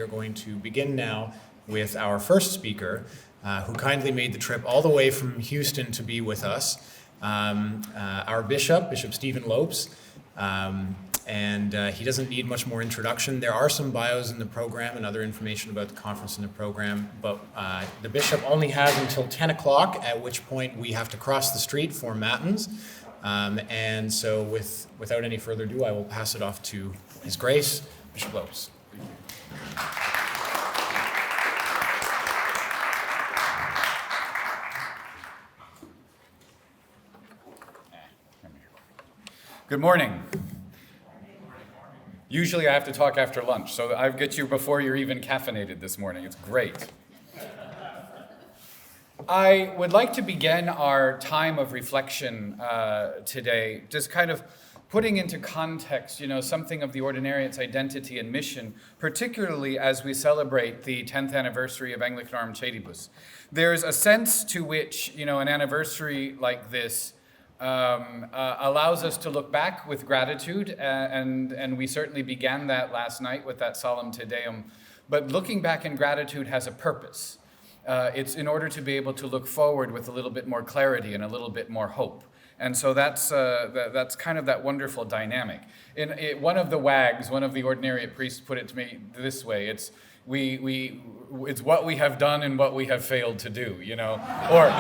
we are going to begin now with our first speaker, who kindly made the trip all the way from Houston to be with us, our Bishop Stephen Lopes. And he doesn't need much more introduction. There are some bios in the program and other information about the conference in the program, but the bishop only has until 10 o'clock, at which point we have to cross the street for matins. And so without any further ado, I will pass it off to His Grace, Bishop Lopes. Good morning. Usually I have to talk after lunch, so I get you before you're even caffeinated this morning. It's great. I would like to begin our time of reflection today, just kind of putting into context, something of the ordinariate's identity and mission, particularly as we celebrate the 10th anniversary of Anglicanorum Coetibus. There's a sense to which, an anniversary like this allows us to look back with gratitude, and we certainly began that last night with that solemn Te Deum. But looking back in gratitude has a purpose. It's in order to be able to look forward with a little bit more clarity and a little bit more hope. And so that's kind of that wonderful dynamic. One of the WAGs, one of the ordinariate priests, put it to me this way: it's what we have done and what we have failed to do, or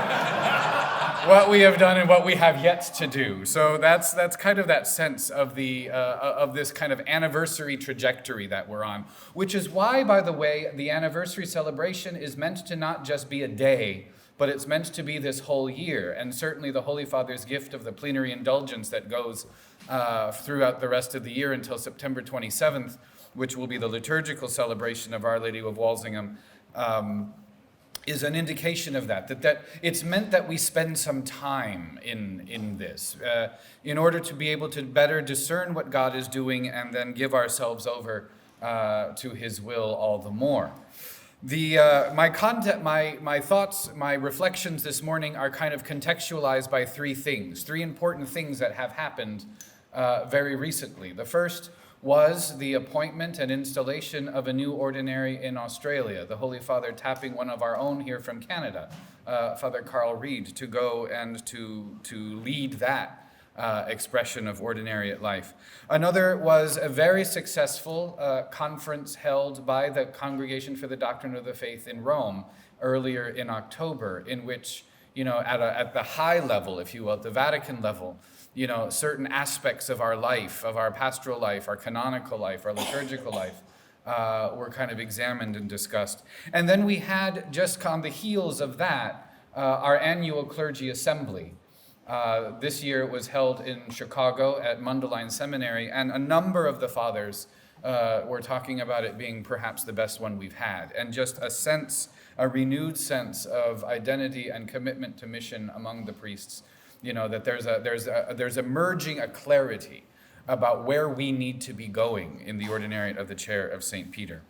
what we have done and what we have yet to do. So that's kind of that sense of of this kind of anniversary trajectory that we're on, which is why, by the way, the anniversary celebration is meant to not just be a day, but it's meant to be this whole year. And certainly the Holy Father's gift of the plenary indulgence that goes throughout the rest of the year until September 27th, which will be the liturgical celebration of Our Lady of Walsingham, is an indication of that it's meant that we spend some time in this in order to be able to better discern what God is doing and then give ourselves over to His will all the more. My thoughts, my reflections this morning are kind of contextualized by three important things that have happened very recently. The first was the appointment and installation of a new ordinary in Australia, the Holy Father tapping one of our own here from Canada, Father Carl Reed, to go and to lead that expression of ordinariate life. Another was a very successful conference held by the Congregation for the Doctrine of the Faith in Rome earlier in October, in which, at the high level, if you will, at the Vatican level, certain aspects of our life, of our pastoral life, our canonical life, our liturgical life, were kind of examined and discussed. And then we had, just on the heels of that, our annual clergy assembly. This year it was held in Chicago at Mundelein Seminary, and a number of the fathers were talking about it being perhaps the best one we've had. And just a renewed sense of identity and commitment to mission among the priests. That there's emerging a clarity about where we need to be going in the ordinariate of the chair of St. Peter.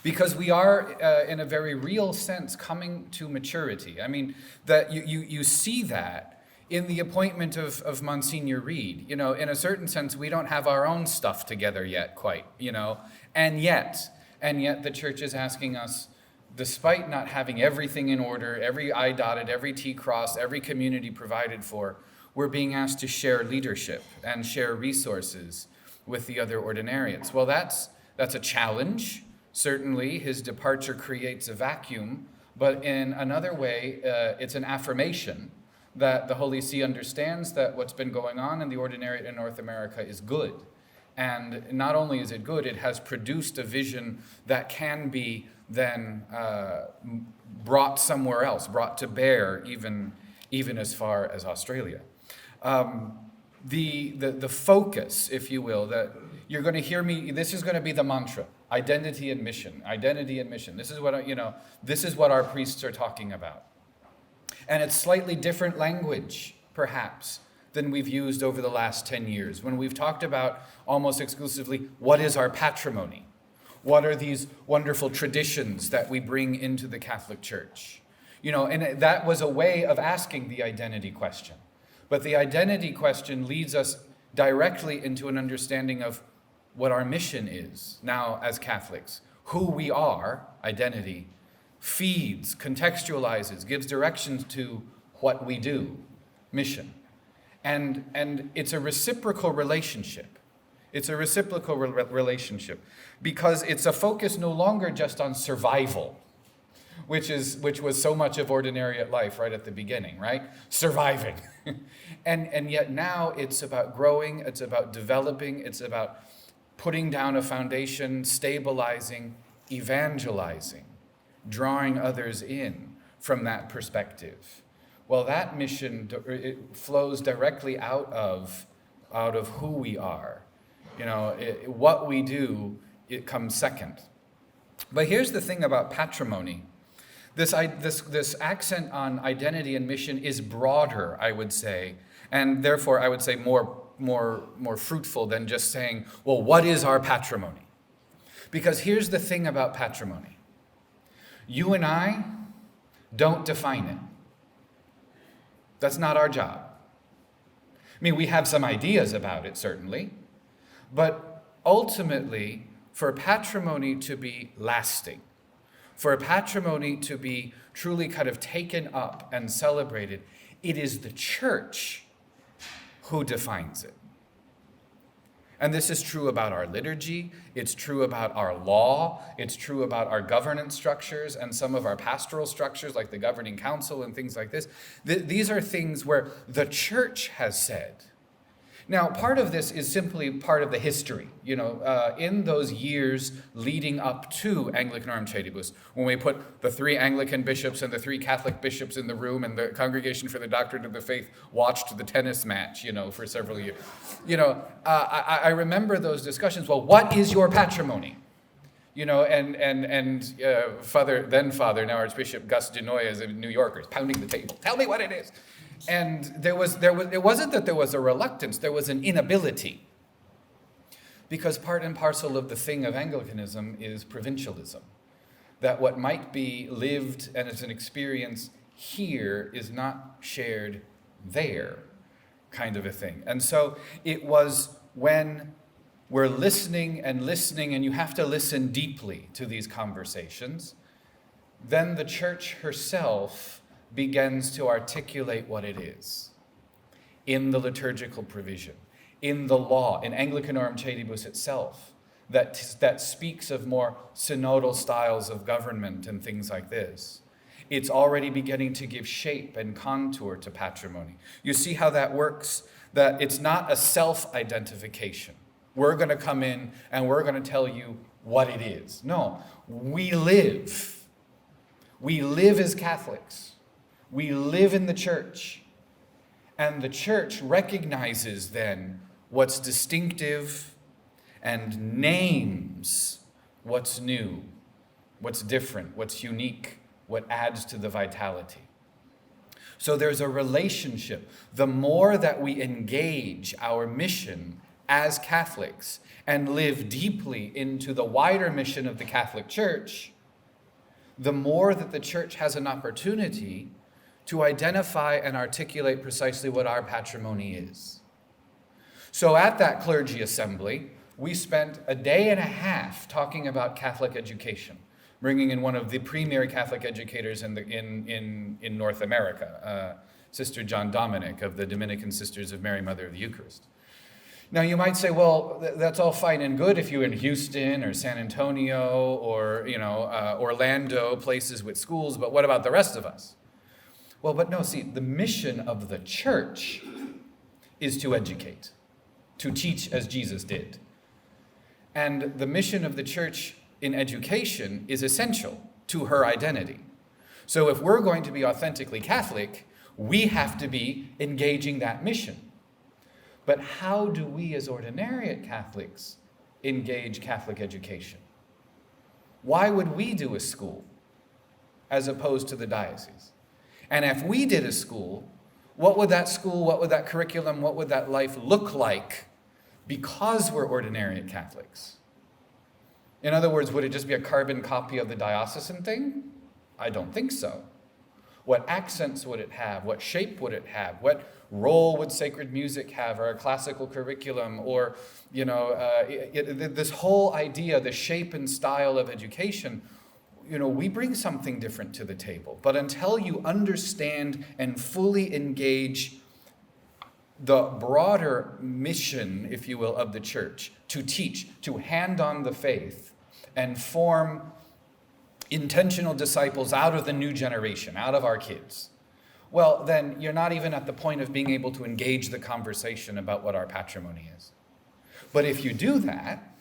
Because we are, in a very real sense, coming to maturity. I mean, that you see that in the appointment of Monsignor Reed. In a certain sense, we don't have our own stuff together yet quite, and yet the church is asking us, despite not having everything in order, every I dotted, every T crossed, every community provided for, we're being asked to share leadership and share resources with the other ordinariates. Well, that's a challenge. Certainly, his departure creates a vacuum, but in another way, it's an affirmation that the Holy See understands that what's been going on in the ordinariate in North America is good. And not only is it good, it has produced a vision that can be then brought somewhere else, brought to bear even as far as Australia. The focus, if you will, that you're going to hear me, this is going to be the mantra: identity and mission, identity and mission. This is what our priests are talking about. And it's slightly different language, perhaps, than we've used over the last 10 years, when we've talked about almost exclusively what is our patrimony. What are these wonderful traditions that we bring into the Catholic Church? And that was a way of asking the identity question. But the identity question leads us directly into an understanding of what our mission is now as Catholics, who we are, identity, feeds, contextualizes, gives directions to what we do, mission. And it's a reciprocal relationship. It's a reciprocal relationship because it's a focus no longer just on survival, which was so much of ordinariate life right at the beginning, right? Surviving. and yet now it's about growing, it's about developing, it's about putting down a foundation, stabilizing, evangelizing, drawing others in from that perspective. Well, that mission, it flows directly out of who we are. What we do, it comes second. But here's the thing about patrimony. This accent on identity and mission is broader, I would say, and therefore I would say more fruitful than just saying, well, what is our patrimony? Because here's the thing about patrimony. You and I don't define it. That's not our job. I mean, we have some ideas about it, certainly, but ultimately, for patrimony to be lasting, for a patrimony to be truly kind of taken up and celebrated, it is the church who defines it. And this is true about our liturgy, it's true about our law, it's true about our governance structures and some of our pastoral structures like the governing council and things like this. These are things where the church has said. Now, part of this is simply part of the history. In those years leading up to Anglicanorum Coetibus, when we put the 3 Anglican bishops and the 3 Catholic bishops in the room and the Congregation for the Doctrine of the Faith watched the tennis match, for several years. I remember those discussions. Well, what is your patrimony? Father, now Archbishop Gus Genoyes in New Yorker is pounding the table. Tell me what it is. And it wasn't that there was a reluctance, there was an inability. Because part and parcel of the thing of Anglicanism is provincialism. That what might be lived and as an experience here is not shared there, kind of a thing. And so it was when we're listening, and you have to listen deeply to these conversations, then the church herself begins to articulate what it is in the liturgical provision, in the law, in Anglicanorum Coetibus itself, that speaks of more synodal styles of government and things like this. It's already beginning to give shape and contour to patrimony. You see how that works? That it's not a self-identification. We're going to come in and we're going to tell you what it is. No, we live. We live as Catholics. We live in the church, and the church recognizes then what's distinctive and names what's new, what's different, what's unique, what adds to the vitality. So there's a relationship. The more that we engage our mission as Catholics and live deeply into the wider mission of the Catholic Church, the more that the church has an opportunity to identify and articulate precisely what our patrimony is. So at that clergy assembly, we spent a day and a half talking about Catholic education, bringing in one of the premier Catholic educators in North America, Sister John Dominic of the Dominican Sisters of Mary, Mother of the Eucharist. Now you might say, well, that's all fine and good if you're in Houston or San Antonio or Orlando, places with schools, but what about the rest of us? Well, but no, see, the mission of the church is to educate, to teach as Jesus did. And the mission of the church in education is essential to her identity. So if we're going to be authentically Catholic, we have to be engaging that mission. But how do we as ordinariate Catholics engage Catholic education? Why would we do a school as opposed to the diocese? And if we did a school, what would that curriculum, what would that life look like because we're ordinariate Catholics? In other words, would it just be a carbon copy of the diocesan thing? I don't think so. What accents would it have? What shape would it have? What role would sacred music have, or a classical curriculum, or this whole idea, the shape and style of education? We bring something different to the table. But until you understand and fully engage the broader mission, if you will, of the church, to teach, to hand on the faith, and form intentional disciples out of the new generation, out of our kids, well, then you're not even at the point of being able to engage the conversation about what our patrimony is. But if you do that,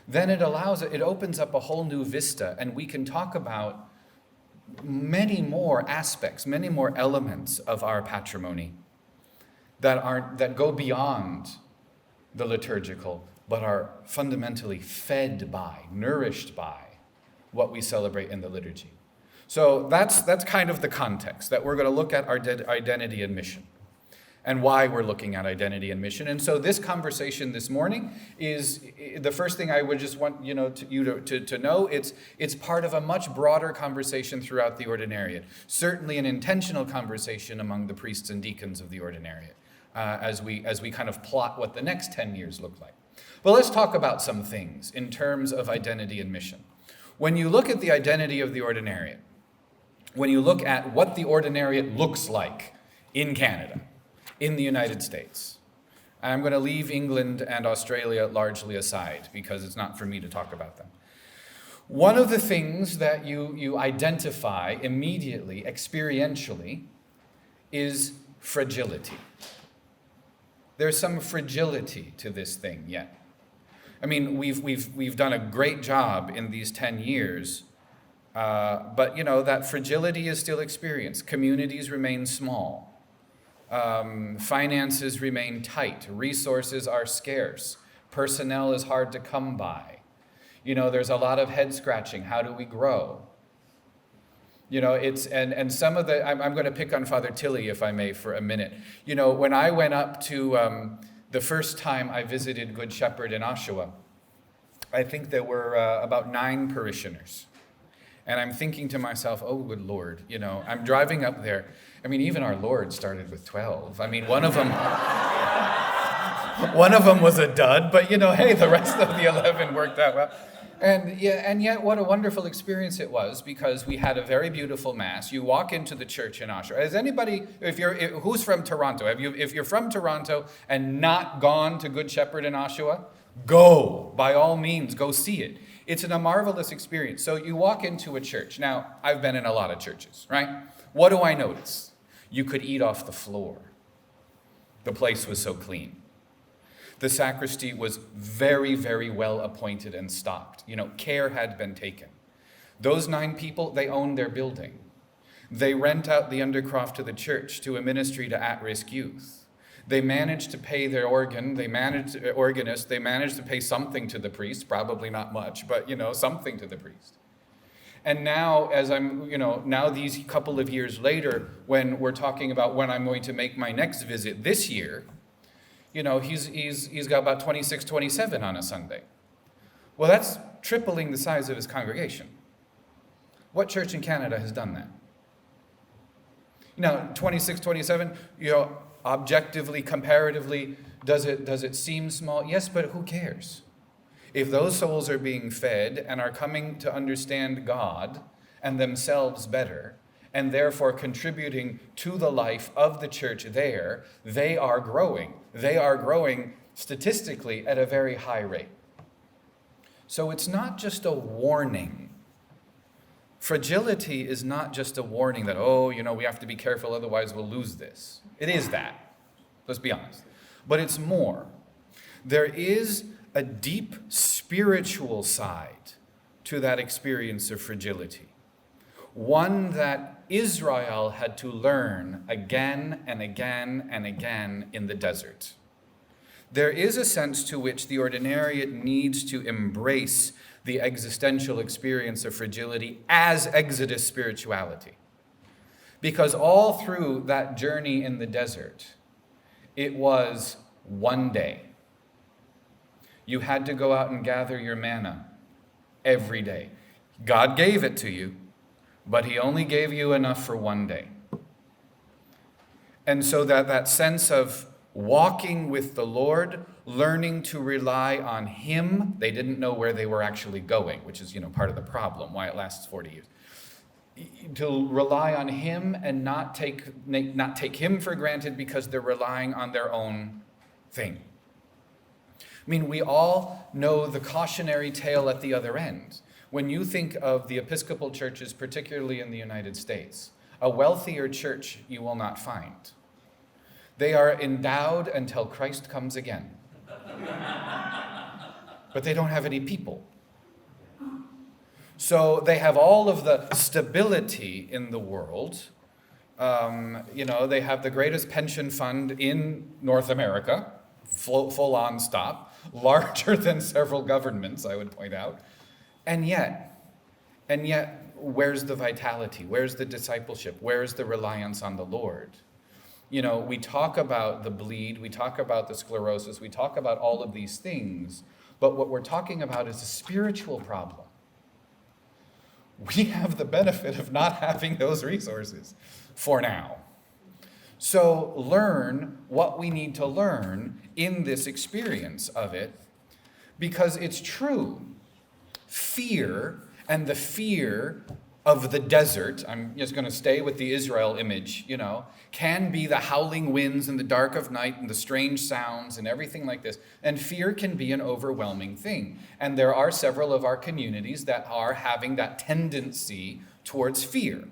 then it opens up a whole new vista, and we can talk about many more aspects, many more elements of our patrimony that go beyond the liturgical, but are fundamentally fed by, nourished by what we celebrate in the liturgy. So that's kind of the context, that we're going to look at our identity and mission, and why we're looking at identity and mission. And so this conversation this morning is the first thing I would just want you to know. It's part of a much broader conversation throughout the ordinariate. Certainly an intentional conversation among the priests and deacons of the ordinariate, as we kind of plot what the next 10 years look like. But let's talk about some things in terms of identity and mission. When you look at the identity of the ordinariate, when you look at what the ordinariate looks like in Canada, in the United States. I'm going to leave England and Australia largely aside because it's not for me to talk about them. One of the things that you identify immediately, experientially, is fragility. There's some fragility to this thing yet. I mean, we've done a great job in these 10 years, but that fragility is still experienced. Communities remain small. Finances remain tight. Resources are scarce. Personnel is hard to come by. There's a lot of head scratching. How do we grow? And some of I'm going to pick on Father Tilley, if I may, for a minute. When I went up to the first time I visited Good Shepherd in Oshawa, I think there were about 9 parishioners. And I'm thinking to myself, oh, good Lord, I'm driving up there. I mean, even our Lord started with 12. I mean, one of them was a dud, but hey, the rest of the 11 worked out well. And yet what a wonderful experience it was, because we had a very beautiful mass. You walk into the church in Oshawa. Has anybody, who's from Toronto? If you're from Toronto and not gone to Good Shepherd in Oshawa, go, by all means, go see it. It's a marvelous experience. So you walk into a church. Now, I've been in a lot of churches, right? What do I notice? You could eat off the floor. The place was so clean. The sacristy was very, very well appointed and stocked. Care had been taken. Those 9 people, they own their building. They rent out the undercroft to the church, to a ministry to at-risk youth. They managed to pay their organist, they managed to pay something to the priest, probably not much, but something to the priest. And now, now these couple of years later, when we're talking about when I'm going to make my next visit this year, he's got about 26, 27 on a Sunday. Well, that's tripling the size of his congregation. What church in Canada has done that? 26, 27, objectively, comparatively, does it seem small? Yes, but who cares? If those souls are being fed and are coming to understand God and themselves better, and therefore contributing to the life of the church there, they are growing. They are growing statistically at a very high rate. So it's not just a warning. Fragility is not just a warning that, we have to be careful, otherwise we'll lose this. It is that. Let's be honest. But it's more. There is a deep spiritual side to that experience of fragility. One that Israel had to learn again and again and again in the desert. There is a sense to which the ordinariate needs to embrace the existential experience of fragility as Exodus spirituality. Because all through that journey in the desert, it was one day. You had to go out and gather your manna every day. God gave it to you, but he only gave you enough for one day. And so that sense of walking with the Lord, learning to rely on him, they didn't know where they were actually going, which is, part of the problem, why it lasts 40 years. To rely on him and not take him for granted because they're relying on their own thing. I mean, we all know the cautionary tale at the other end. When you think of the Episcopal churches, particularly in the United States, a wealthier church you will not find. They are endowed until Christ comes again. But they don't have any people. So they have all of the stability in the world. They have the greatest pension fund in North America, full on stop, larger than several governments, I would point out. And yet, where's the vitality? Where's the discipleship? Where's the reliance on the Lord? We talk about the bleed, we talk about the sclerosis, we talk about all of these things, but what we're talking about is a spiritual problem. We have the benefit of not having those resources for now. So learn what we need to learn in this experience of it, because it's true. Fear, and the fear of the desert, I'm just going to stay with the Israel image, can be the howling winds and the dark of night and the strange sounds and everything like this. And fear can be an overwhelming thing. And there are several of our communities that are having that tendency towards fear.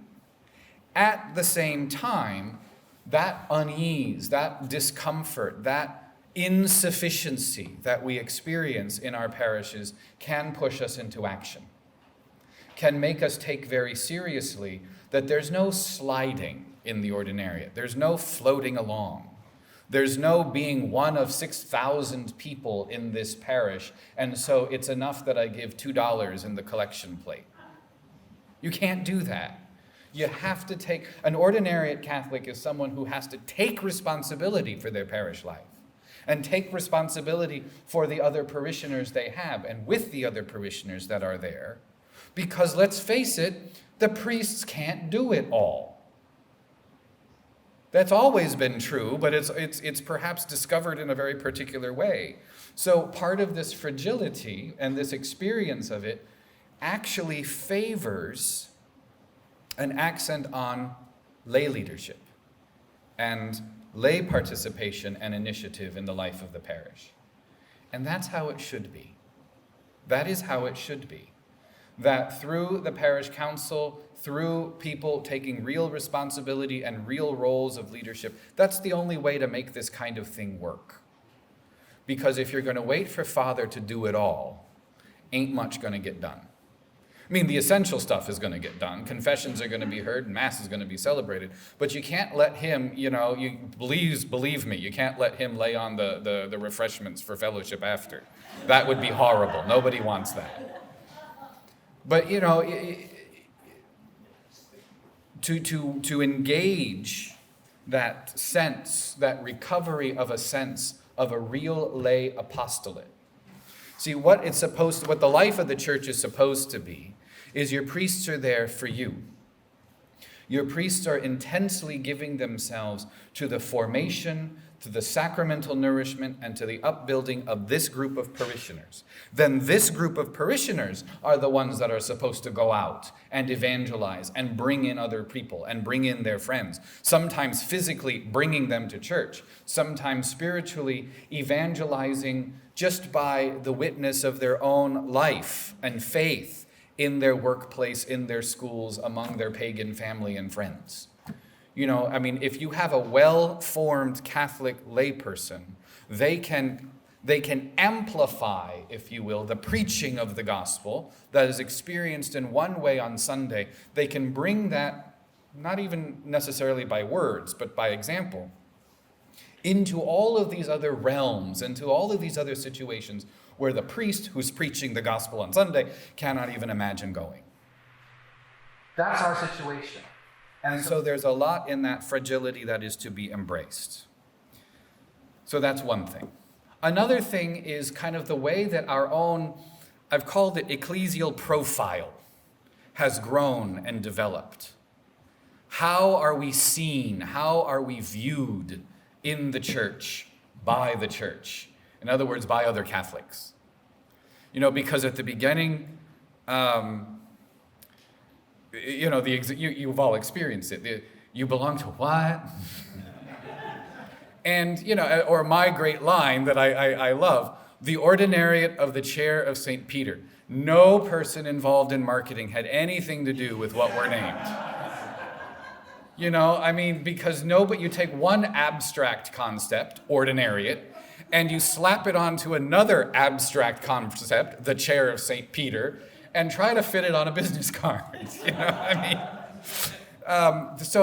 At the same time, that unease, that discomfort, that insufficiency that we experience in our parishes can push us into action, can make us take very seriously that there's no sliding in the ordinariate. There's no floating along. There's no being one of 6,000 people in this parish, and so it's enough that I give $2 in the collection plate. You can't do that. You have to take, an ordinariate Catholic is someone who has to take responsibility for their parish life and take responsibility for the other parishioners they have and with the other parishioners that are there. Because let's face it, the priests can't do it all. That's always been true, but it's perhaps discovered in a very particular way. So part of this fragility and this experience of it actually favors an accent on lay leadership and lay participation and initiative in the life of the parish. And that's how it should be. That is how it should be. That through the parish council, through people taking real responsibility and real roles of leadership, that's the only way to make this kind of thing work. Because if you're going to wait for Father to do it all, ain't much going to get done. I mean, the essential stuff is going to get done. Confessions are going to be heard, and Mass is going to be celebrated. But you can't let him, believe me, you can't let him lay on the refreshments for fellowship after. That would be horrible. Nobody wants that. But, to engage that sense, that recovery of a sense of a real lay apostolate. See, what the life of the church is supposed to be is your priests are there for you. Your priests are intensely giving themselves to the formation, to the sacramental nourishment, and to the upbuilding of this group of parishioners. Then this group of parishioners are the ones that are supposed to go out and evangelize and bring in other people and bring in their friends. Sometimes physically bringing them to church, sometimes spiritually evangelizing just by the witness of their own life and faith in their workplace, in their schools, among their pagan family and friends. If you have a well-formed Catholic layperson, they can amplify, if you will, the preaching of the gospel that is experienced in one way on Sunday. They can bring that, not even necessarily by words, but by example, into all of these other realms, into all of these other situations where the priest who's preaching the gospel on Sunday cannot even imagine going. That's our situation. And so there's a lot in that fragility that is to be embraced. So that's one thing. Another thing is kind of the way that our own, I've called it ecclesial profile, has grown and developed? How are we seen? How are we viewed in the church, by the church? In other words, by other Catholics. Because at the beginning, you've all experienced it. You belong to what? And, or my great line that I love, the ordinariate of the chair of St. Peter. No person involved in marketing had anything to do with what we're named. Because you take one abstract concept, ordinariate, and you slap it onto another abstract concept, the chair of St. Peter, and try to fit it on a business card. There's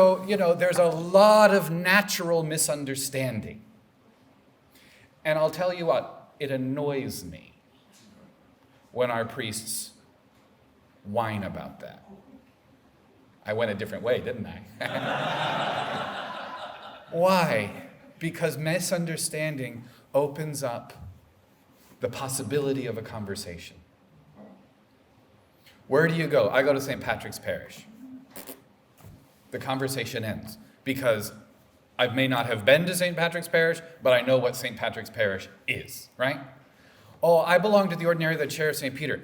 a lot of natural misunderstanding. And I'll tell you what, it annoys me when our priests whine about that. I went a different way, didn't I? Why? Because misunderstanding opens up the possibility of a conversation. Where do you go? I go to St. Patrick's Parish. The conversation ends because I may not have been to St. Patrick's Parish, but I know what St. Patrick's Parish is, right? Oh, I belong to the ordinary, the chair of St. Peter.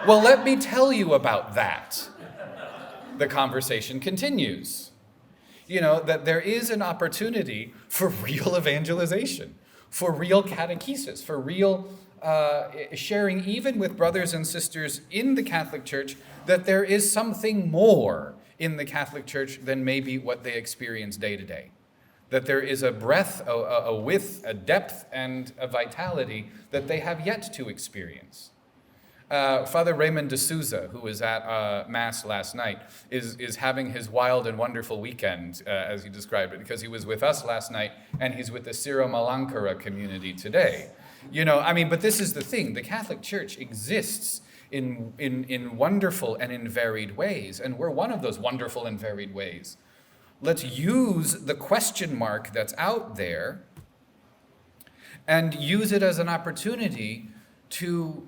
Well, let me tell you about that. The conversation continues. That there is an opportunity for real evangelization, for real catechesis, for real sharing, even with brothers and sisters in the Catholic Church, that there is something more in the Catholic Church than maybe what they experience day to day. That there is a breadth, a width, a depth, and a vitality that they have yet to experience. Father Raymond de Souza, who was at Mass last night, is having his wild and wonderful weekend, as he described it, because he was with us last night, and he's with the Syro-Malankara community today. But this is the thing. The Catholic Church exists in wonderful and in varied ways, and we're one of those wonderful and varied ways. Let's use the question mark that's out there and use it as an opportunity to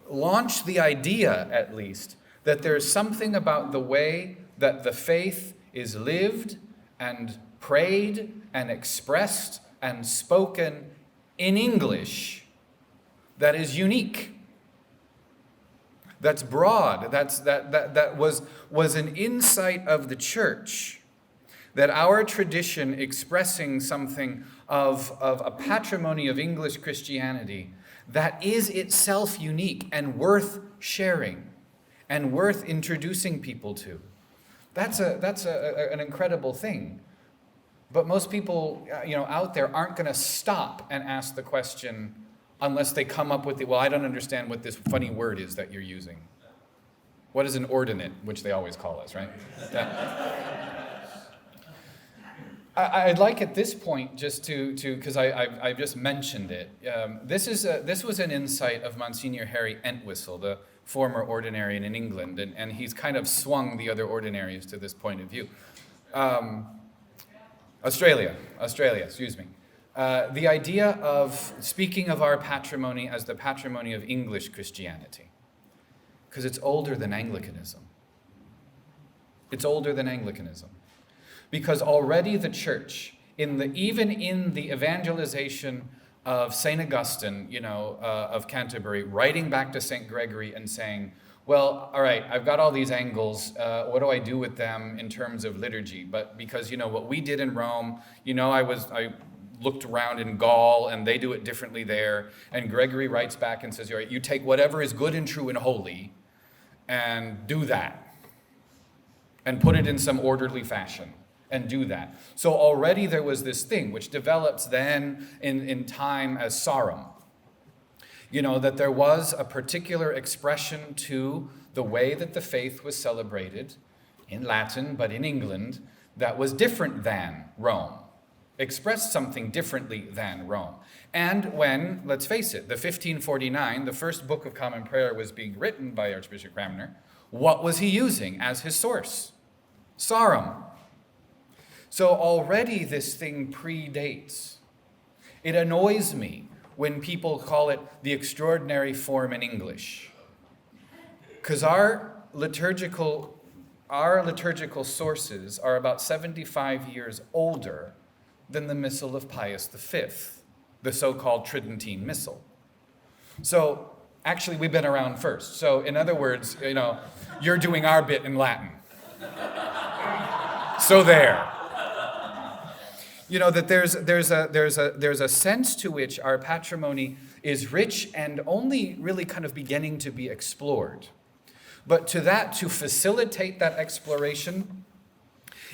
launch the idea, at least, that there's something about the way that the faith is lived and prayed and expressed and spoken in English that is unique, that's broad, that was an insight of the church, that our tradition expressing something of a patrimony of English Christianity that is itself unique and worth sharing and worth introducing people to. That's an incredible thing. But most people, out there aren't going to stop and ask the question unless they come up with I don't understand what this funny word is that you're using. What is an ordinate, which they always call us, right? I'd like at this point just to because I've just mentioned it. This was an insight of Monsignor Harry Entwistle, the former ordinarian in England, and he's kind of swung the other ordinaries to this point of view. Australia, excuse me. The idea of speaking of our patrimony as the patrimony of English Christianity, because it's older than Anglicanism. It's older than Anglicanism. Because already the church, even in the evangelization of St. Augustine, of Canterbury, writing back to St. Gregory and saying, well, all right, I've got all these angles. What do I do with them in terms of liturgy? But because, what we did in Rome, I looked around in Gaul and they do it differently there. And Gregory writes back and says, all right, you take whatever is good and true and holy and do that. And put it in some orderly fashion. And do that. So already there was this thing which develops then in time as Sarum. That there was a particular expression to the way that the faith was celebrated in Latin, but in England, that was different than Rome. Expressed something differently than Rome. And when, let's face it, the 1549, the first Book of Common Prayer was being written by Archbishop Cranmer, what was he using as his source? Sarum. So already this thing predates. It annoys me when people call it the extraordinary form in English. Because our liturgical sources are about 75 years older than the Missal of Pius V, the so-called Tridentine Missal. So actually, we've been around first. So in other words, you're doing our bit in Latin. So there. That there's a sense to which our patrimony is rich and only really kind of beginning to be explored. But to facilitate that exploration,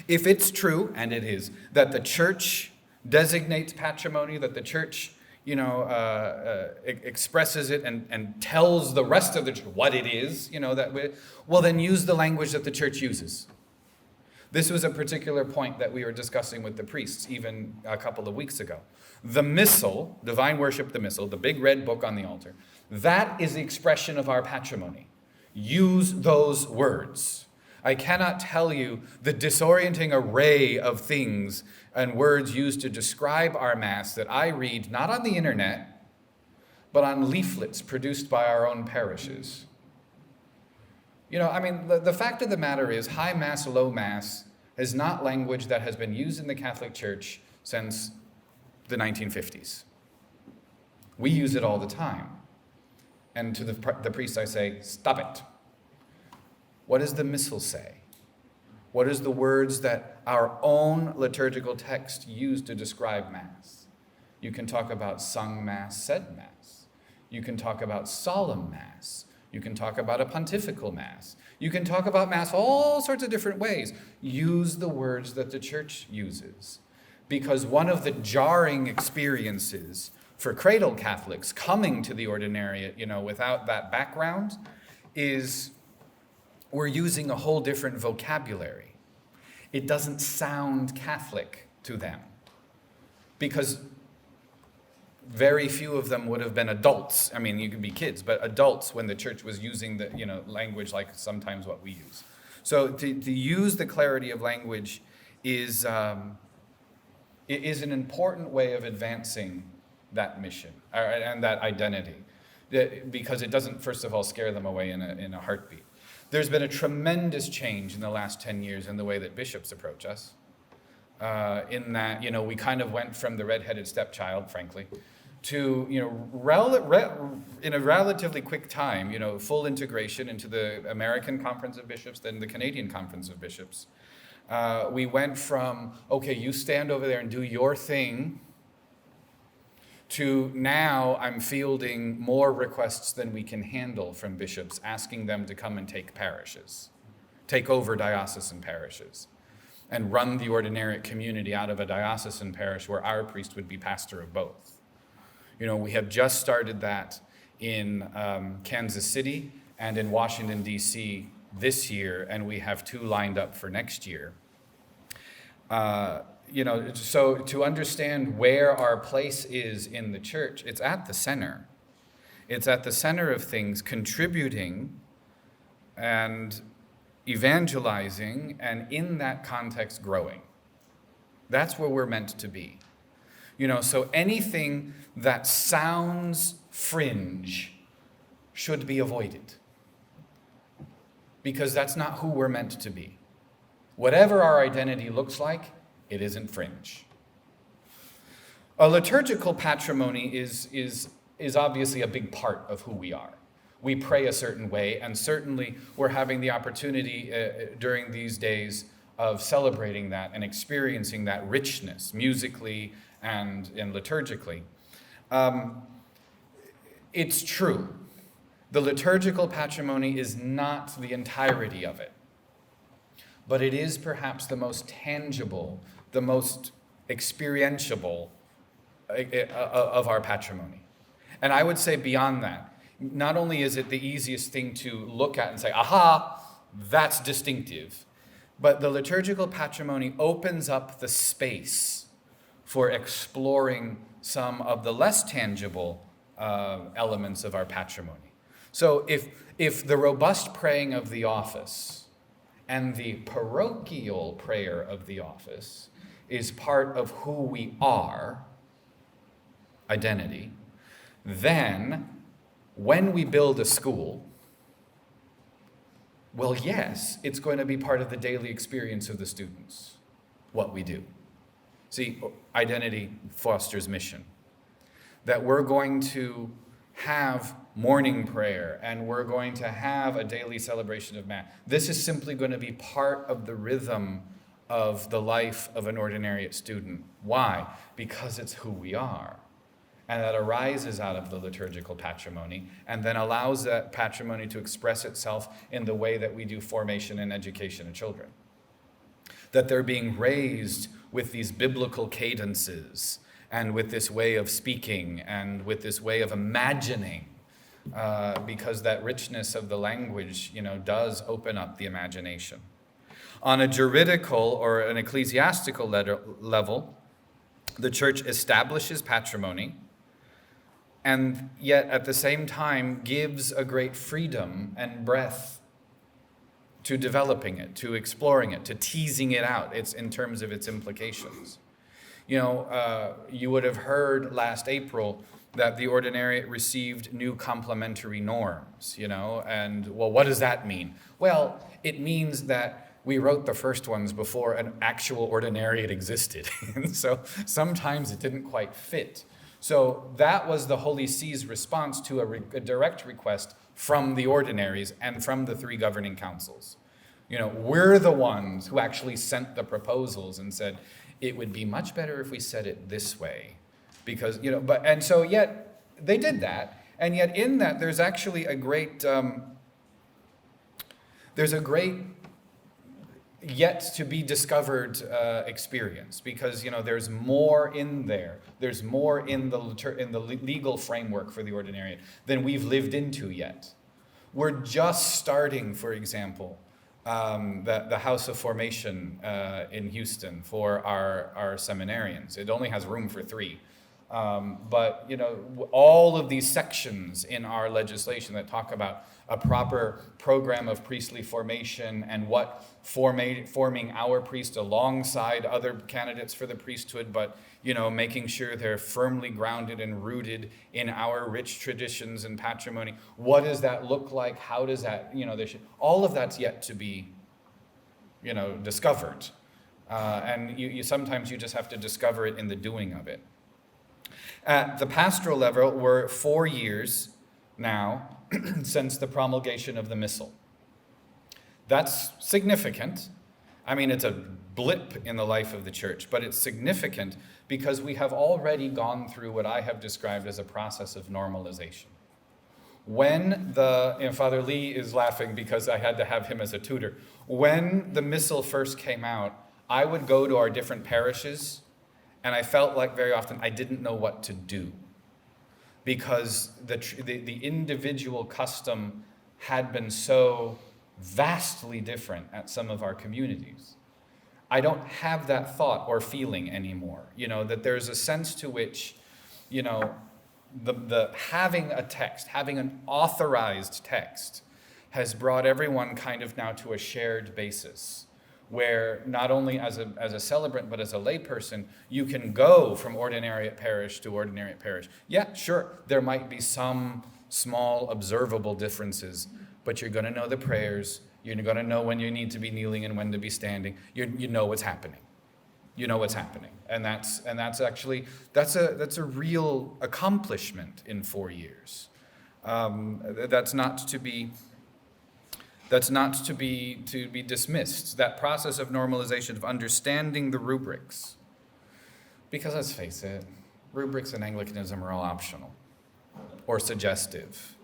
if it's true, and it is, that the church designates patrimony, that the church, expresses it and tells the rest of the church what it is, then use the language that the church uses. This was a particular point that we were discussing with the priests even a couple of weeks ago. The Missal, Divine Worship, the Missal, the big red book on the altar, that is the expression of our patrimony. Use those words. I cannot tell you the disorienting array of things and words used to describe our Mass that I read not on the internet, but on leaflets produced by our own parishes. The fact of the matter is High Mass, Low Mass is not language that has been used in the Catholic Church since the 1950s. We use it all the time. And to the priest I say, stop it. What does the Missal say? What is the words that our own liturgical text used to describe Mass? You can talk about sung Mass, said Mass. You can talk about solemn Mass. You can talk about a pontifical Mass. You can talk about Mass all sorts of different ways. Use the words that the church uses. Because one of the jarring experiences for cradle Catholics coming to the ordinariate, without that background, is we're using a whole different vocabulary. It doesn't sound Catholic to them. Because very few of them would have been adults. You could be kids, but adults when the church was using the language like sometimes what we use. So to use the clarity of language is an important way of advancing that mission and that identity, because it doesn't, first of all, scare them away in a heartbeat. There's been a tremendous change in the last 10 years in the way that bishops approach us. In that, we kind of went from the red-headed stepchild, frankly, to, in a relatively quick time, full integration into the American Conference of Bishops, then the Canadian Conference of Bishops. We went from, okay, you stand over there and do your thing, to now I'm fielding more requests than we can handle from bishops, asking them to come and take parishes, take over diocesan parishes, and run the ordinariate community out of a diocesan parish where our priest would be pastor of both. We have just started that in Kansas City and in Washington, D.C. this year, and we have 2 lined up for next year. So to understand where our place is in the church, it's at the center. It's at the center of things, contributing and evangelizing, and in that context, growing. That's where we're meant to be. So anything that sounds fringe should be avoided, because that's not who we're meant to be. Whatever our identity looks like, it isn't fringe. A liturgical patrimony is obviously a big part of who we are. We pray a certain way, and certainly we're having the opportunity during these days of celebrating that and experiencing that richness musically and liturgically. It's true. The liturgical patrimony is not the entirety of it, but it is perhaps the most tangible, the most experientiable of our patrimony. And I would say beyond that, not only is it the easiest thing to look at and say, aha, that's distinctive, but the liturgical patrimony opens up the space for exploring some of the less tangible elements of our patrimony. So if the robust praying of the office and the parochial prayer of the office is part of who we are, identity, then when we build a school, Well, yes, it's going to be part of the daily experience of the students, what we do. See, identity fosters mission. That we're going to have morning prayer and we're going to have a daily celebration of Mass. This is simply going to be part of the rhythm of the life of an ordinariate student. Why? Because it's who we are. And that arises out of the liturgical patrimony and then allows that patrimony to express itself in the way that we do formation and education of children. That they're being raised with these biblical cadences and with this way of speaking and with this way of imagining, because that richness of the language, does open up the imagination. On a juridical or an ecclesiastical level, the church establishes patrimony and yet at the same time gives a great freedom and breadth to developing it, to exploring it, to teasing it out. It's in terms of its implications. You would have heard last April that the ordinariate received new complementary norms, and well, what does that mean? Well, it means that we wrote the first ones before an actual ordinariate existed. And so sometimes it didn't quite fit. So that was the Holy See's response to a direct request from the ordinaries and from the three governing councils. We're the ones who actually sent the proposals and said, it would be much better if we said it this way. Because, and so yet they did that. And yet in that, there's actually a great yet to be discovered experience, because there's more in there. There's more in the legal framework for the ordinariate than we've lived into yet. We're just starting, for example, the House of Formation in Houston for our seminarians. It only has room for 3. But all of these sections in our legislation that talk about a proper program of priestly formation and what forming our priest alongside other candidates for the priesthood, but making sure they're firmly grounded and rooted in our rich traditions and patrimony. What does that look like? How does that, all of that's yet to be, discovered. And you sometimes you just have to discover it in the doing of it. At the pastoral level, we're 4 years now since the promulgation of the Missal. That's significant. I mean, it's a blip in the life of the church, but it's significant because we have already gone through what I have described as a process of normalization. When Father Lee is laughing because I had to have him as a tutor. When the Missal first came out, I would go to our different parishes, and I felt like very often I didn't know what to do, because the individual custom had been so vastly different at some of our communities. I don't have that thought or feeling anymore, that there's a sense to which, the having a text, having an authorized text, has brought everyone kind of now to a shared basis, where not only as a celebrant, but as a layperson, you can go from ordinariate parish to ordinariate parish. Yeah, sure, there might be some small observable differences, but you're going to know the prayers. You're going to know when you need to be kneeling and when to be standing. You know what's happening. You know what's happening, and that's a real accomplishment in 4 years. That's not to be dismissed. That process of normalization, of understanding the rubrics, because let's face it, rubrics in Anglicanism are all optional or suggestive.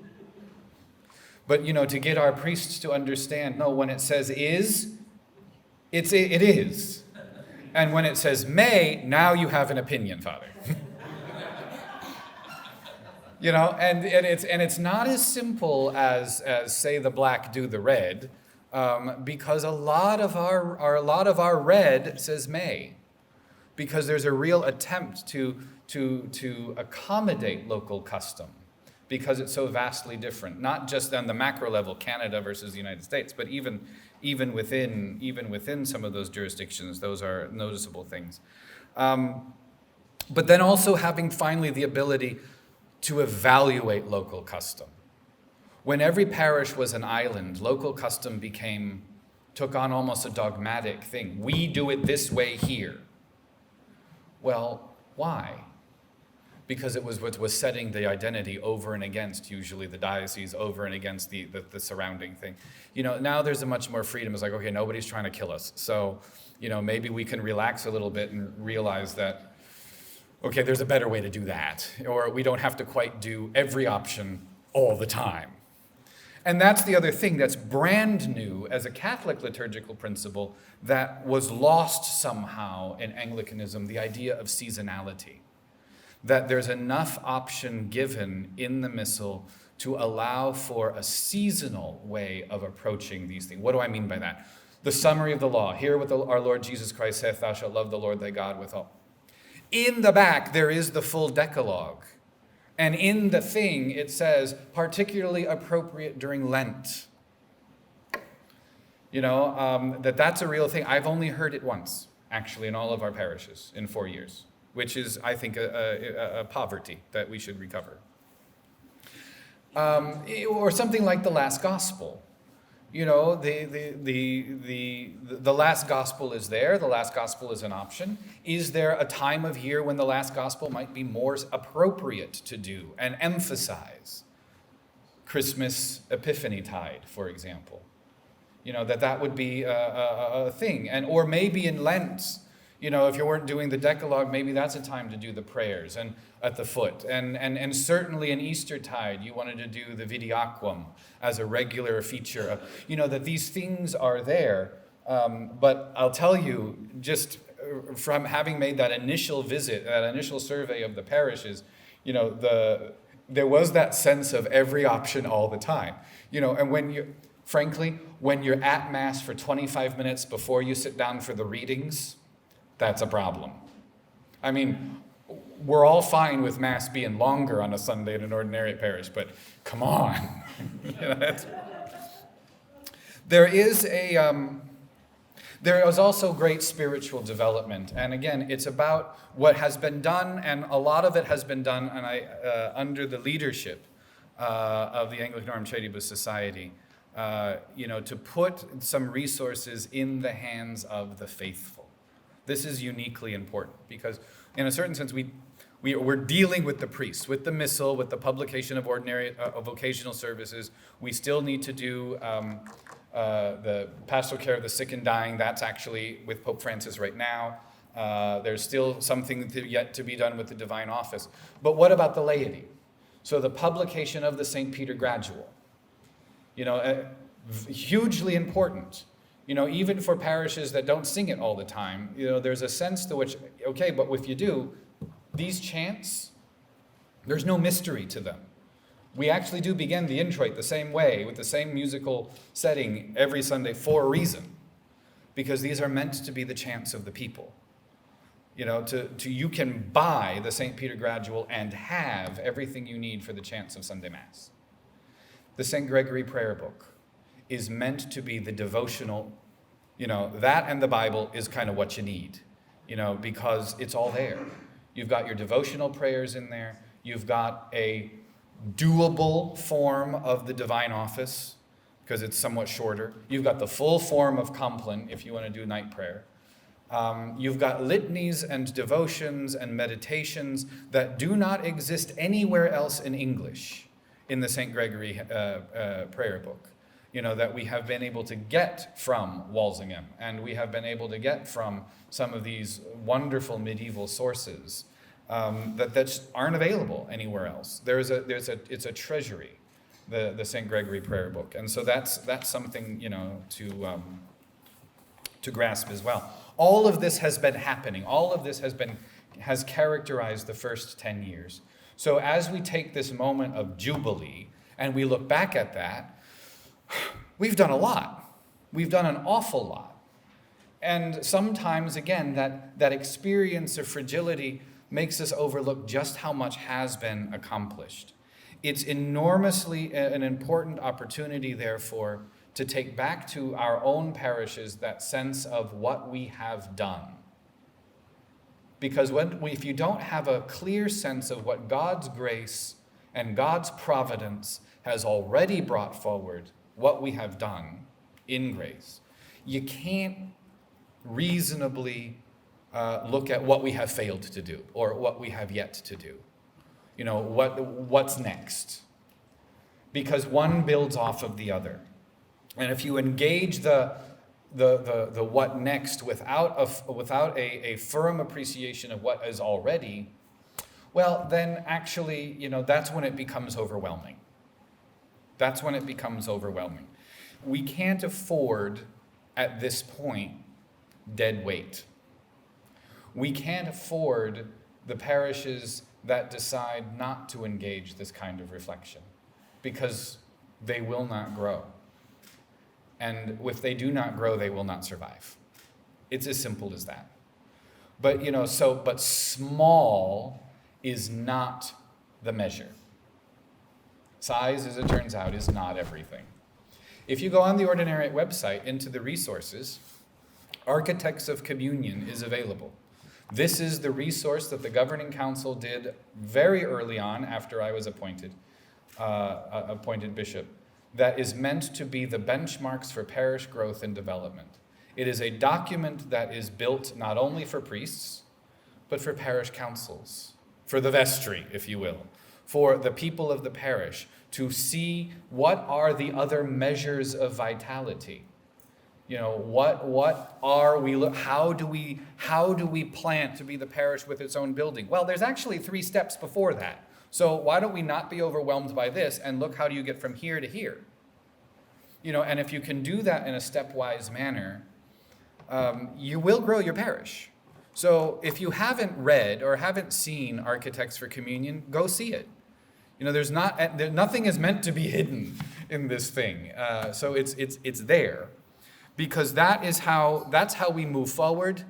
But to get our priests to understand, no, when it says is, it is. And when it says may, now you have an opinion, Father. And it's not as simple as say the black do the red, because a lot of our red says may, because there's a real attempt to accommodate local custom, because it's so vastly different, not just on the macro level, Canada versus the United States, but even within some of those jurisdictions, those are noticeable things. But then also having finally the ability to evaluate local custom. When every parish was an island, local custom took on almost a dogmatic thing. We do it this way here. Well, why? Because it was what was setting the identity over and against, usually the diocese, over and against the surrounding thing. Now there's a much more freedom. It's like, okay, nobody's trying to kill us. So, maybe we can relax a little bit and realize that, okay, there's a better way to do that. Or we don't have to quite do every option all the time. And that's the other thing that's brand new as a Catholic liturgical principle that was lost somehow in Anglicanism, the idea of seasonality. That there's enough option given in the Missal to allow for a seasonal way of approaching these things. What do I mean by that? The summary of the law. Hear what our Lord Jesus Christ saith, thou shalt love the Lord thy God with all. In the back, there is the full Decalogue. And in the thing, it says, particularly appropriate during Lent. That's a real thing. I've only heard it once, actually, in all of our parishes in 4 years, which is, I think, a poverty that we should recover. Or something like the last gospel. The last gospel is there. The last gospel is an option. Is there a time of year when the last gospel might be more appropriate to do and emphasize? Christmas Epiphany Tide, for example. That would be a thing. Or maybe in Lent, if you weren't doing the Decalogue, maybe that's a time to do the prayers and at the foot. And certainly in Eastertide, you wanted to do the Vidiacquam as a regular feature of, that these things are there. But I'll tell you, just from having made that initial visit, that initial survey of the parishes, there was that sense of every option all the time. And when you're at Mass for 25 minutes before you sit down for the readings, that's a problem. I mean, we're all fine with Mass being longer on a Sunday in an ordinariate parish, but come on. There is also great spiritual development. And again, it's about what has been done, and a lot of it has been done under the leadership of the Anglicanorum Coetibus Society, to put some resources in the hands of the faithful. This is uniquely important because, in a certain sense, we're dealing with the priests, with the Missal, with the publication of ordinary vocational services. We still need to do the pastoral care of the sick and dying. That's actually with Pope Francis right now. There's still something yet to be done with the divine office. But what about the laity? So the publication of the St. Peter Gradual, hugely important. Even for parishes that don't sing it all the time, there's a sense to which, okay, but if you do, these chants, there's no mystery to them. We actually do begin the introit the same way, with the same musical setting every Sunday for a reason, because these are meant to be the chants of the people. You can buy the St. Peter Gradual and have everything you need for the chants of Sunday Mass. The St. Gregory Prayer Book is meant to be the devotional, that and the Bible is kind of what you need, because it's all there. You've got your devotional prayers in there. You've got a doable form of the divine office, because it's somewhat shorter. You've got the full form of Compline, if you want to do night prayer. You've got litanies and devotions and meditations that do not exist anywhere else in English in the St. Gregory prayer book. That we have been able to get from Walsingham, and we have been able to get from some of these wonderful medieval sources that aren't available anywhere else. It's a treasury, the St. Gregory prayer book, and so that's something to grasp as well. All of this has been happening. All of this has characterized the first 10 years. So as we take this moment of Jubilee and we look back at that, we've done a lot. We've done an awful lot. And sometimes, again, that experience of fragility makes us overlook just how much has been accomplished. It's enormously an important opportunity, therefore, to take back to our own parishes that sense of what we have done. Because if you don't have a clear sense of what God's grace and God's providence has already brought forward what we have done in grace, you can't reasonably look at what we have failed to do or what we have yet to do. What's next? Because one builds off of the other. And if you engage the what next without a firm appreciation of what is already, well, then actually, that's when it becomes overwhelming. That's when it becomes overwhelming. We can't afford, at this point, dead weight. We can't afford the parishes that decide not to engage this kind of reflection, because they will not grow. And if they do not grow, they will not survive. It's as simple as that. But, but small is not the measure. Size, as it turns out, is not everything. If you go on the Ordinariate website into the resources, Architects of Communion is available. This is the resource that the Governing Council did very early on after I was appointed bishop, that is meant to be the benchmarks for parish growth and development. It is a document that is built not only for priests, but for parish councils, for the vestry, if you will, for the people of the parish to see what are the other measures of vitality. What are we? How do we plan to be the parish with its own building? Well, there's actually 3 steps before that. So why don't we not be overwhelmed by this and look how do you get from here to here? And if you can do that in a stepwise manner, you will grow your parish. So if you haven't read or haven't seen Architects for Communion, go see it. Nothing is meant to be hidden in this thing. So it's there, because that's how we move forward,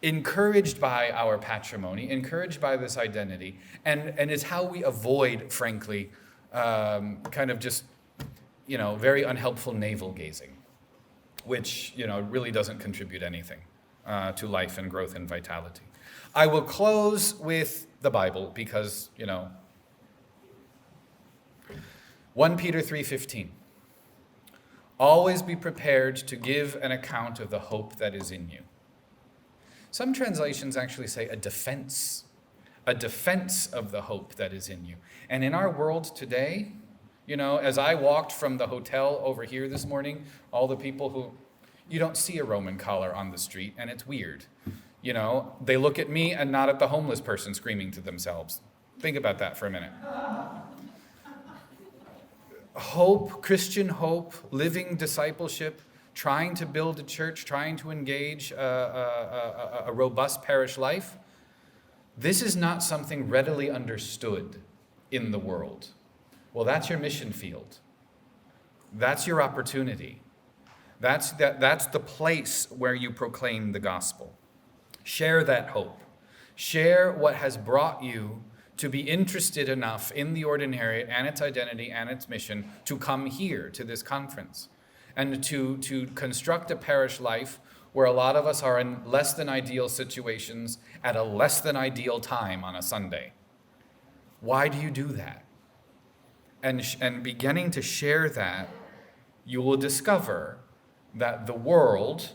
encouraged by our patrimony, encouraged by this identity, and it's how we avoid, frankly, kind of just, very unhelpful navel gazing, which, really doesn't contribute anything to life and growth and vitality. I will close with the Bible because, 1 Peter 3:15. Always be prepared to give an account of the hope that is in you. Some translations actually say a defense of the hope that is in you. And in our world today, as I walked from the hotel over here this morning, all the people who, you don't see a Roman collar on the street, and it's weird. They look at me and not at the homeless person screaming to themselves. Think about that for a minute. Hope, Christian hope, living discipleship, trying to build a church, trying to engage a robust parish life, this is not something readily understood in the world. Well, that's your mission field. That's your opportunity. That's the place where you proclaim the gospel. Share that hope. Share what has brought you to be interested enough in the ordinariate and its identity and its mission to come here to this conference and to construct a parish life where a lot of us are in less than ideal situations at a less than ideal time on a Sunday. Why do you do that? And beginning to share that, you will discover that the world,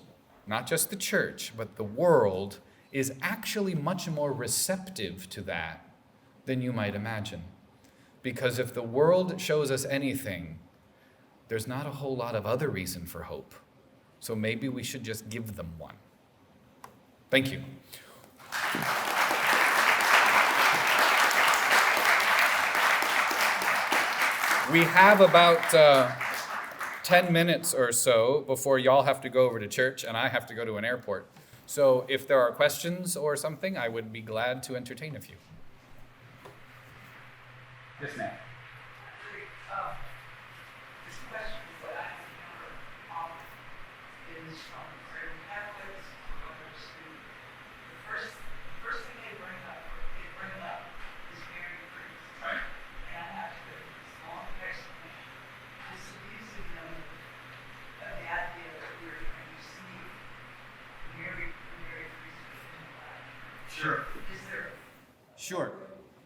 not just the church, but the world is actually much more receptive to that than you might imagine. Because if the world shows us anything, there's not a whole lot of other reason for hope. So maybe we should just give them one. Thank you. We have about 10 minutes or so before y'all have to go over to church and I have to go to an airport. So if there are questions or something, I would be glad to entertain a few. Yes, ma'am. This question that I encounter often is from certain Catholics or others who the first thing they bring up is Mary Priest. Right. And I have to go through this long explanation, disabusing them of the idea that we're going to see Mary Priest in the life. Sure. Is there Sure.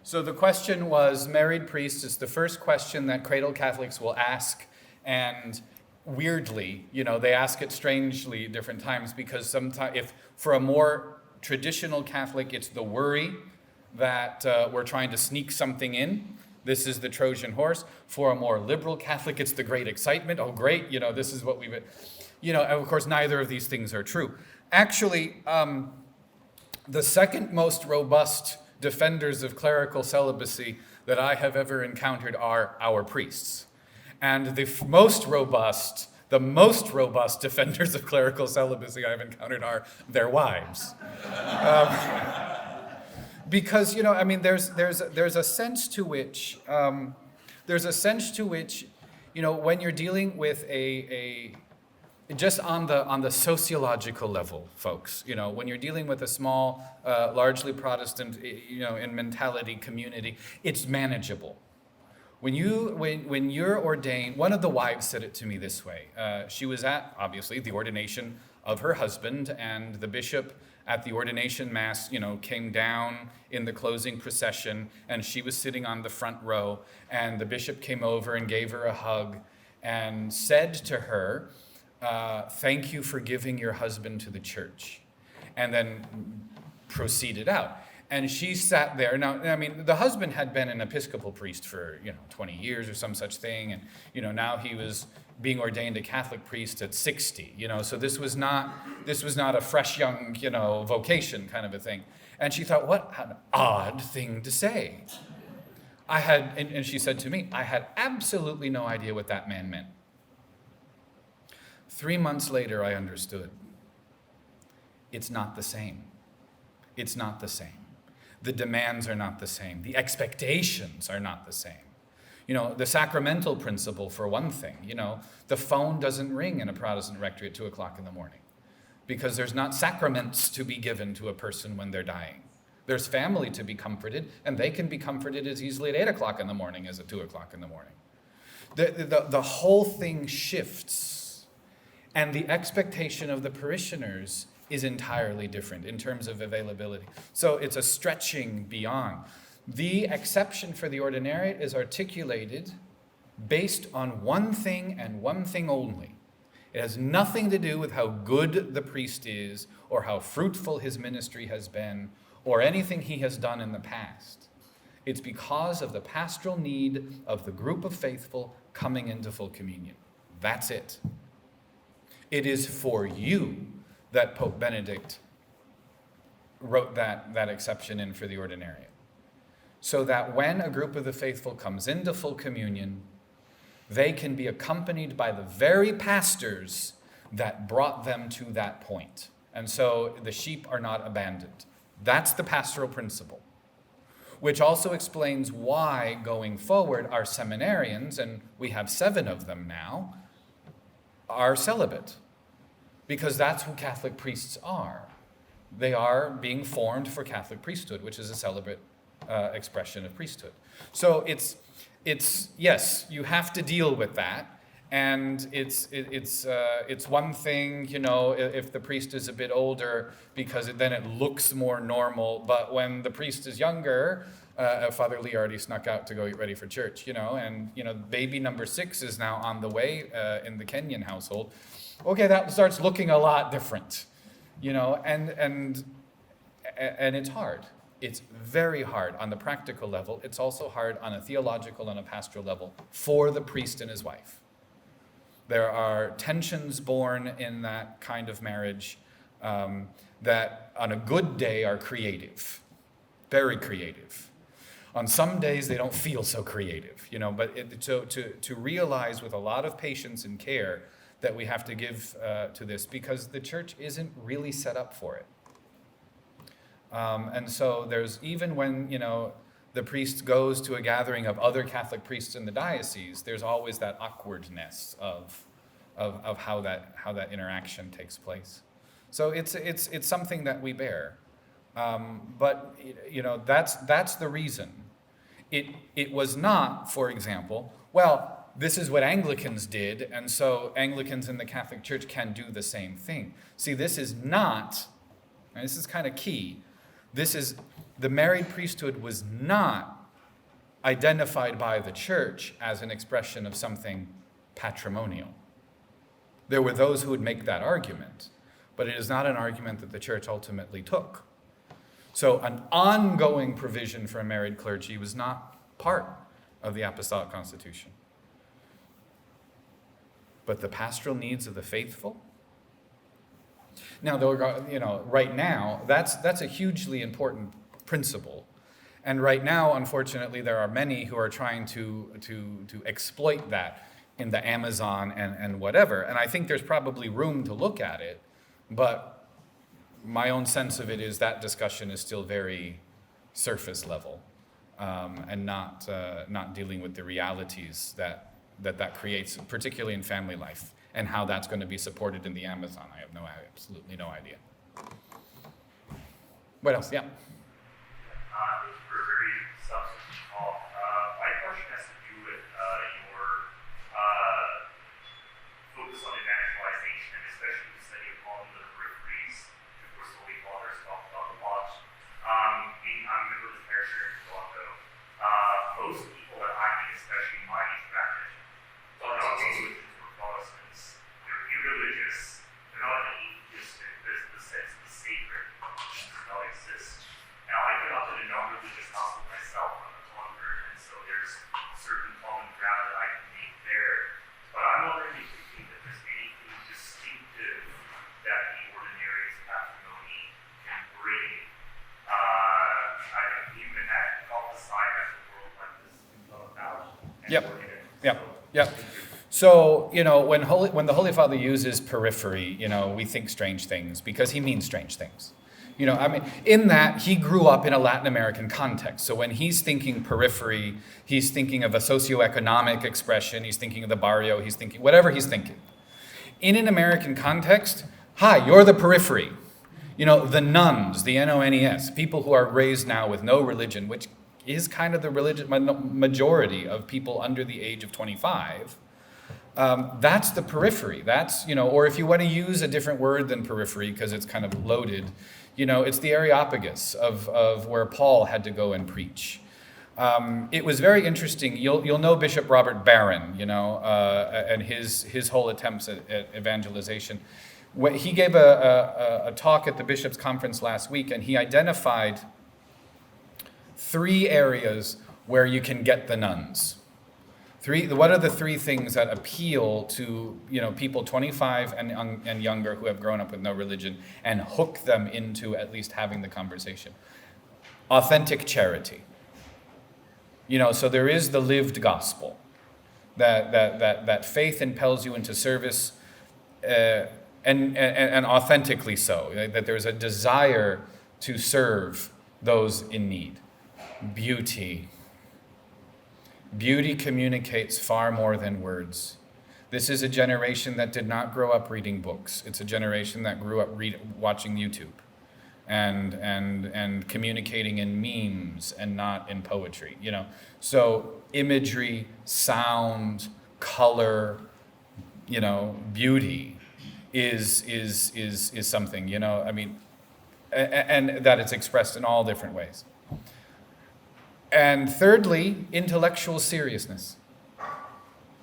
So the question was married priests. It's the first question that cradle Catholics will ask, and weirdly, they ask it strangely at different times, because sometimes, if for a more traditional Catholic, it's the worry that we're trying to sneak something in. This is the Trojan horse. For a more liberal Catholic, it's the great excitement. Oh, great, this is what we've, of course, neither of these things are true. Actually, the second most robust defenders of clerical celibacy that I have ever encountered are our priests. And the most robust defenders of clerical celibacy I've encountered are their wives. Because, there's a sense to which, when you're dealing with just on the sociological level, folks, when you're dealing with a small, largely Protestant, in mentality community, it's manageable. When you're ordained, one of the wives said it to me this way. She was at, obviously, the ordination of her husband, and the bishop at the ordination mass, came down in the closing procession, and she was sitting on the front row, and the bishop came over and gave her a hug and said to her, "Thank you for giving your husband to the church," and then proceeded out. And she sat there. Now, the husband had been an Episcopal priest for, 20 years or some such thing. And, now he was being ordained a Catholic priest at 60, so this was not a fresh young, vocation kind of a thing. And she thought, what an odd thing to say. And she said to me, I had absolutely no idea what that man meant. 3 months later, I understood. It's not the same. It's not the same. The demands are not the same. The expectations are not the same. The sacramental principle, for one thing, the phone doesn't ring in a Protestant rectory at 2 o'clock in the morning, because there's not sacraments to be given to a person when they're dying. There's family to be comforted, and they can be comforted as easily at 8 o'clock in the morning as at 2 o'clock in the morning. The whole thing shifts, and the expectation of the parishioners is entirely different in terms of availability. So it's a stretching beyond. The exception for the ordinariate is articulated based on one thing and one thing only. It has nothing to do with how good the priest is, or how fruitful his ministry has been, or anything he has done in the past. It's because of the pastoral need of the group of faithful coming into full communion. That's it. It is for you that Pope Benedict wrote that exception in for the ordinariate, so that when a group of the faithful comes into full communion, they can be accompanied by the very pastors that brought them to that point. And so the sheep are not abandoned. That's the pastoral principle, which also explains why, going forward, our seminarians, and we have 7 of them now, are celibate. Because that's who Catholic priests are. They are being formed for Catholic priesthood, which is a celibate expression of priesthood. So it's yes, you have to deal with that, and it's one thing, if the priest is a bit older, because then it looks more normal. But when the priest is younger, Father Lee already snuck out to go get ready for church, and baby number 6 is now on the way in the Kenyan household. Okay, that starts looking a lot different, and it's hard. It's very hard on the practical level. It's also hard on a theological and a pastoral level for the priest and his wife. There are tensions born in that kind of marriage that on a good day are creative, very creative. On some days they don't feel so creative, but to realize with a lot of patience and care that we have to give to this, because the church isn't really set up for it. And so there's, even when, the priest goes to a gathering of other Catholic priests in the diocese, there's always that awkwardness of how that interaction takes place. So it's something that we bear. But that's the reason. It was not, for example, this is what Anglicans did, and so Anglicans in the Catholic Church can do the same thing. See, this is not, and this is kind of key, this is the married priesthood was not identified by the church as an expression of something patrimonial. There were those who would make that argument, but it is not an argument that the church ultimately took. So an ongoing provision for a married clergy was not part of the apostolic constitution. But the pastoral needs of the faithful. Now, right now, that's a hugely important principle. And right now, unfortunately, there are many who are trying to exploit that in the Amazon and whatever. And I think there's probably room to look at it, but my own sense of it is that discussion is still very surface level, and not dealing with the realities that creates, particularly in family life, and how that's going to be supported in the Amazon. I have absolutely no idea. What else? Yeah. Thank you for a very substantive talk. My question has to do with your focus on evangelization, and especially the study of all the peripheries. Of course, the Holy Father's talked about a lot. I'm a member of the parish here in Toronto. Most people that I meet, especially my age bracket, talk about Anglicans or Protestants. They're irreligious. They're not atheistic. There's the sense of the sacred does not exist. Now, I grew up in a non-religious household myself. I'm a convert, and so there's certain common ground that I can make there. But I'm wondering if you think that there's anything distinctive that the ordinariates patrimony can bring. You can prophesy as the world like this can come about. Yep. So, when the Holy Father uses periphery, we think strange things because he means strange things. In that he grew up in a Latin American context. So when he's thinking periphery, he's thinking of a socioeconomic expression, he's thinking of the barrio, he's thinking whatever he's thinking. In an American context, hi, you're the periphery. The nuns, the NONES, people who are raised now with no religion, which is kind of the religious majority of people under the age of 25. That's the periphery. That's, or if you want to use a different word than periphery because it's kind of loaded, it's the Areopagus of where Paul had to go and preach. It was very interesting. You'll know Bishop Robert Barron, and his whole attempts at evangelization. He gave a talk at the Bishops' Conference last week, and he identified 3 areas where you can get the nuns. What are the 3 things that appeal to people 25 and younger who have grown up with no religion and hook them into at least having the conversation? Authentic charity. So there is the lived gospel that faith impels you into service, and authentically so. That there's a desire to serve those in need. Beauty. Beauty communicates far more than words. This is a generation that did not grow up reading books. It's a generation that grew up watching YouTube and communicating in memes and not in poetry. So imagery, sound, color, beauty is something. And that it's expressed in all different ways. And thirdly, intellectual seriousness.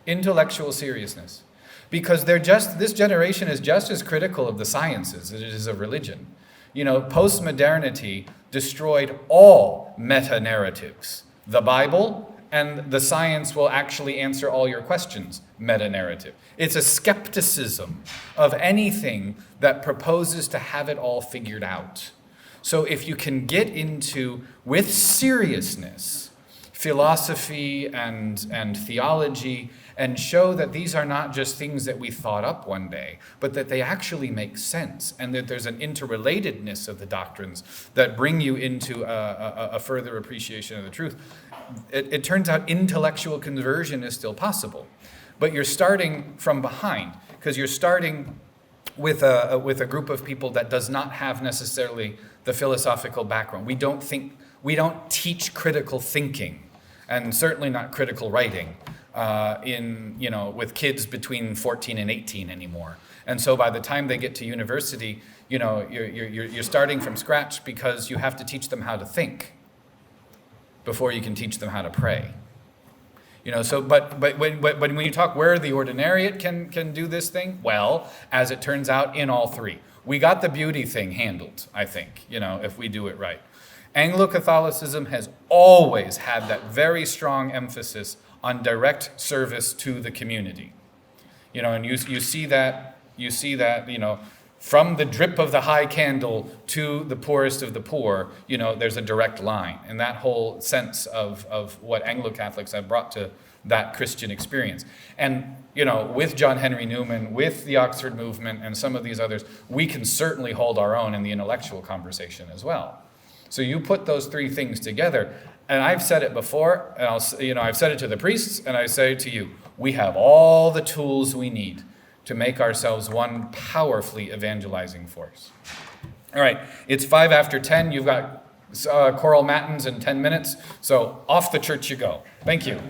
Intellectual seriousness. Because this generation is just as critical of the sciences as it is of religion. Postmodernity destroyed all meta-narratives. The Bible and the science will actually answer all your questions, meta-narrative. It's a skepticism of anything that proposes to have it all figured out. So if you can get into, with seriousness, philosophy and theology, and show that these are not just things that we thought up one day, but that they actually make sense, and that there's an interrelatedness of the doctrines that bring you into a further appreciation of the truth, it turns out intellectual conversion is still possible. But you're starting from behind, because you're starting with a group of people that does not have necessarily the philosophical background. We don't teach critical thinking, and certainly not critical writing. with kids between 14 and 18 anymore. And so by the time they get to university, you're starting from scratch because you have to teach them how to think before you can teach them how to pray. But when you talk where the ordinariate can do this thing, well, as it turns out, in all three. We got the beauty thing handled, I think, if we do it right. Anglo-Catholicism has always had that very strong emphasis on direct service to the community. And you see that, from the drip of the high candle to the poorest of the poor, there's a direct line. And that whole sense of what Anglo-Catholics have brought to that Christian experience. And, with John Henry Newman, with the Oxford movement, and some of these others, we can certainly hold our own in the intellectual conversation as well. So you put those three things together, and I've said it before, and I've said it to the priests, and I say it to you, we have all the tools we need to make ourselves one powerfully evangelizing force. All right, it's 5 after 10. You've got choral matins in 10 minutes, so off the church you go. Thank you.